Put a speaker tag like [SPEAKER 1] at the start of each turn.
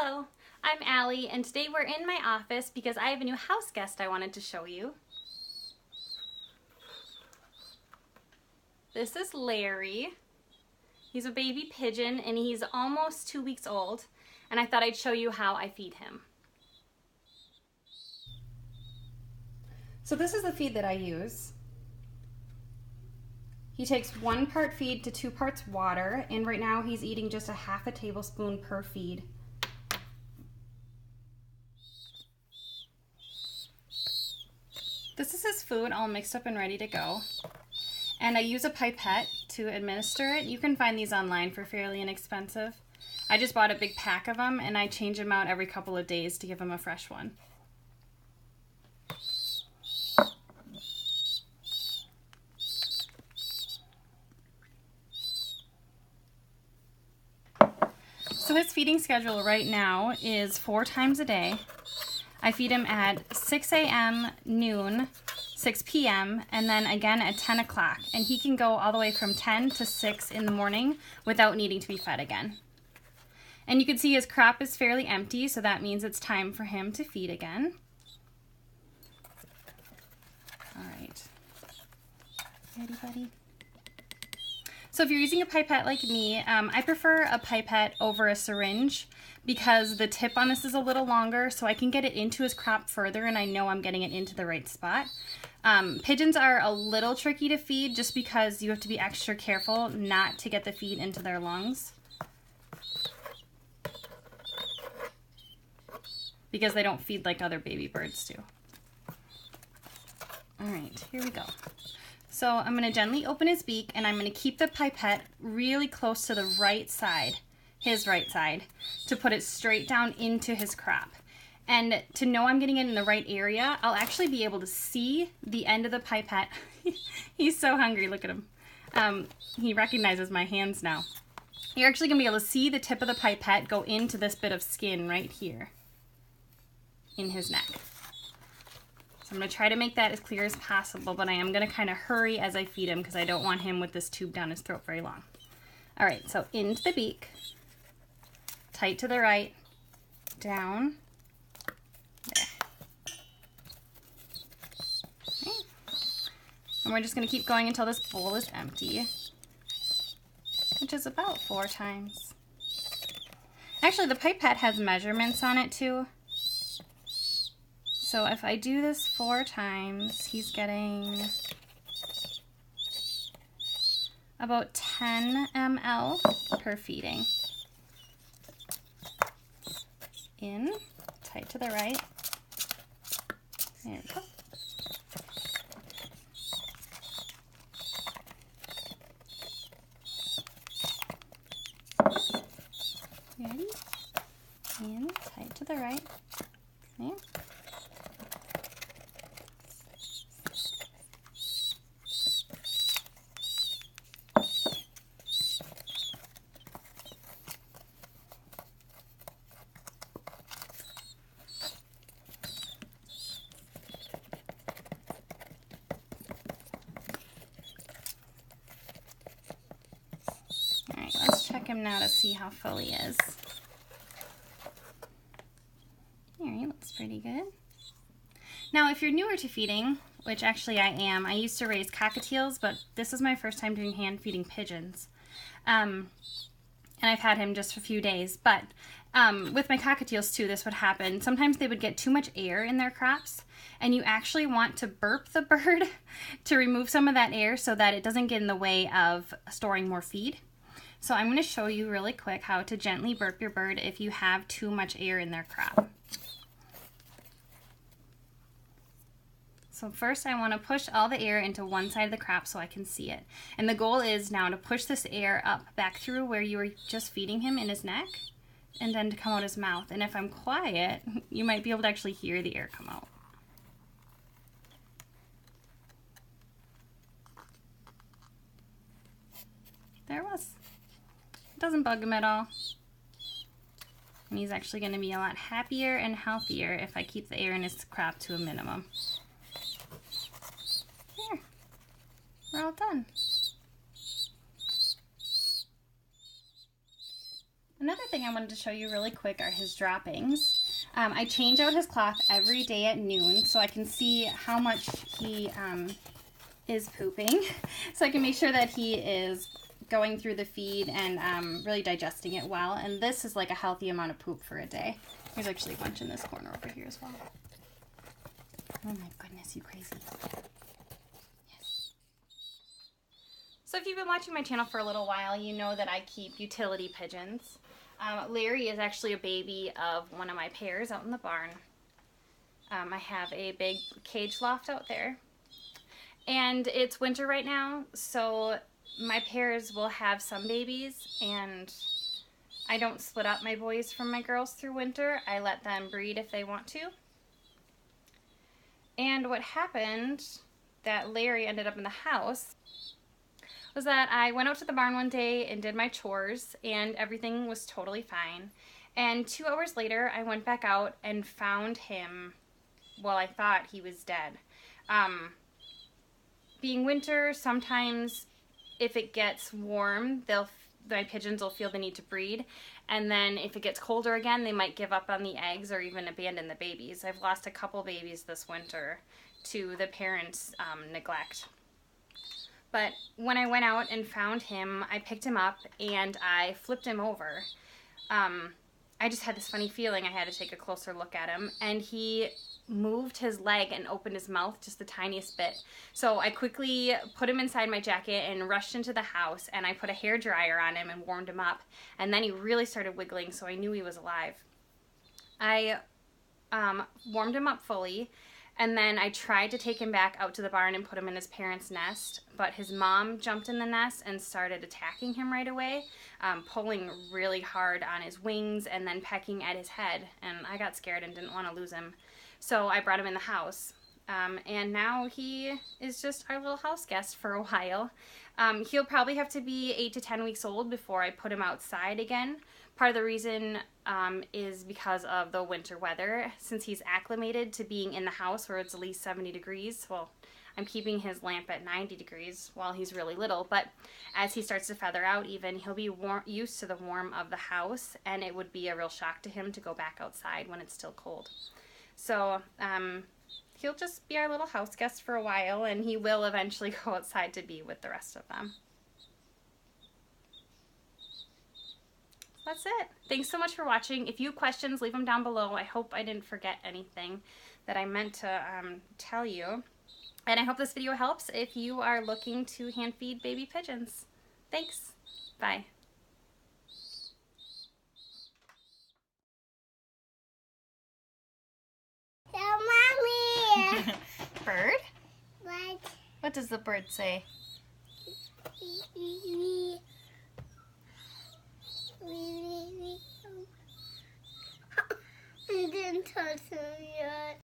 [SPEAKER 1] Hello, I'm Allie, and today we're in my office because I have a new house guest I wanted to show you. This is Larry. He's a baby pigeon and he's almost 2 weeks old, and I thought I'd show you how I feed him. So this is the feed that I use. He takes 1 part feed to 2 parts water, and right now he's eating just a half a tablespoon per feed. This is his food all mixed up and ready to go. And I use a pipette to administer it. You can find these online for fairly inexpensive. I just bought a big pack of them and I change them out every couple of days to give him a fresh one. So his feeding schedule right now is 4 times a day. I feed him at 6 a.m., noon, 6 p.m., and then again at 10 o'clock. And he can go all the way from 10 to 6 in the morning without needing to be fed again. And you can see his crop is fairly empty, so that means it's time for him to feed again. All right. Ready, buddy? So if you're using a pipette like me, I prefer a pipette over a syringe because the tip on this is a little longer, so I can get it into his crop further and I know I'm getting it into the right spot. Pigeons are a little tricky to feed just because you have to be extra careful not to get the feed into their lungs, because they don't feed like other baby birds do. All right, here we go. So I'm going to gently open his beak and I'm going to keep the pipette really close to the right side, his right side, to put it straight down into his crop. And to know I'm getting it in the right area, I'll actually be able to see the end of the pipette. He's so hungry, look at him. He recognizes my hands now. You're actually going to be able to see the tip of the pipette go into this bit of skin right here in his neck. So I'm going to try to make that as clear as possible, but I am going to kind of hurry as I feed him because I don't want him with this tube down his throat very long. All right, so into the beak, tight to the right, down, there. Okay. And we're just going to keep going until this bowl is empty, which is about 4 times. Actually, the pipette has measurements on it too. So if I do this 4 times, he's getting about 10 ml per feeding. In, tight to the right. There we go. Ready? In, tight to the right. Okay. Check him now to see how full he is. There, he looks pretty good. Now, if you're newer to feeding, which actually I am, I used to raise cockatiels, but this is my first time doing hand feeding pigeons. And I've had him just for a few days, but with my cockatiels too, this would happen. Sometimes they would get too much air in their crops, and you actually want to burp the bird to remove some of that air so that it doesn't get in the way of storing more feed. So I'm going to show you really quick how to gently burp your bird if you have too much air in their crop. So first I want to push all the air into one side of the crop so I can see it. And the goal is now to push this air up back through where you were just feeding him in his neck, and then to come out his mouth. And if I'm quiet, you might be able to actually hear the air come out. There it was. It doesn't bug him at all. And he's actually going to be a lot happier and healthier if I keep the air in his crop to a minimum. There. We're all done. Another thing I wanted to show you really quick are his droppings. I change out his cloth every day at noon so I can see how much he is pooping. So I can make sure that he is going through the feed and really digesting it well. And this is like a healthy amount of poop for a day. There's actually a bunch in this corner over here as well. Oh my goodness, you crazy. Yes. So if you've been watching my channel for a little while, you know that I keep utility pigeons. Larry is actually a baby of one of my pairs out in the barn. I have a big cage loft out there. And it's winter right now, so my pairs will have some babies, and I don't split up my boys from my girls through winter. I let them breed if they want to. And what happened that Larry ended up in the house was that I went out to the barn one day and did my chores, and everything was totally fine. And 2 hours later, I went back out and found him, well, I thought he was dead. Being winter, sometimes if it gets warm, my pigeons will feel the need to breed. And then if it gets colder again, they might give up on the eggs or even abandon the babies. I've lost a couple babies this winter to the parents' neglect. But when I went out and found him, I picked him up and I flipped him over. I just had this funny feeling I had to take a closer look at him, and he moved his leg and opened his mouth just the tiniest bit. So I quickly put him inside my jacket and rushed into the house, and I put a hair dryer on him and warmed him up, and then he really started wiggling, so I knew he was alive. I warmed him up fully, and then I tried to take him back out to the barn and put him in his parents' nest, but his mom jumped in the nest and started attacking him right away, pulling really hard on his wings and then pecking at his head, and I got scared and didn't want to lose him. So I brought him in the house, and now he is just our little house guest for a while. He'll probably have to be 8 to 10 weeks old before I put him outside again. Part of the reason is because of the winter weather. Since he's acclimated to being in the house where it's at least 70 degrees, well, I'm keeping his lamp at 90 degrees while he's really little, but as he starts to feather out even, he'll be used to the warmth of the house, and it would be a real shock to him to go back outside when it's still cold. So he'll just be our little house guest for a while, and he will eventually go outside to be with the rest of them. That's it. Thanks so much for watching. If you have questions, leave them down below. I hope I didn't forget anything that I meant to tell you. And I hope this video helps if you are looking to hand feed baby pigeons. Thanks. Bye.
[SPEAKER 2] Mommy!
[SPEAKER 1] Bird?
[SPEAKER 2] What?
[SPEAKER 1] What does the bird say?
[SPEAKER 2] And then touch me.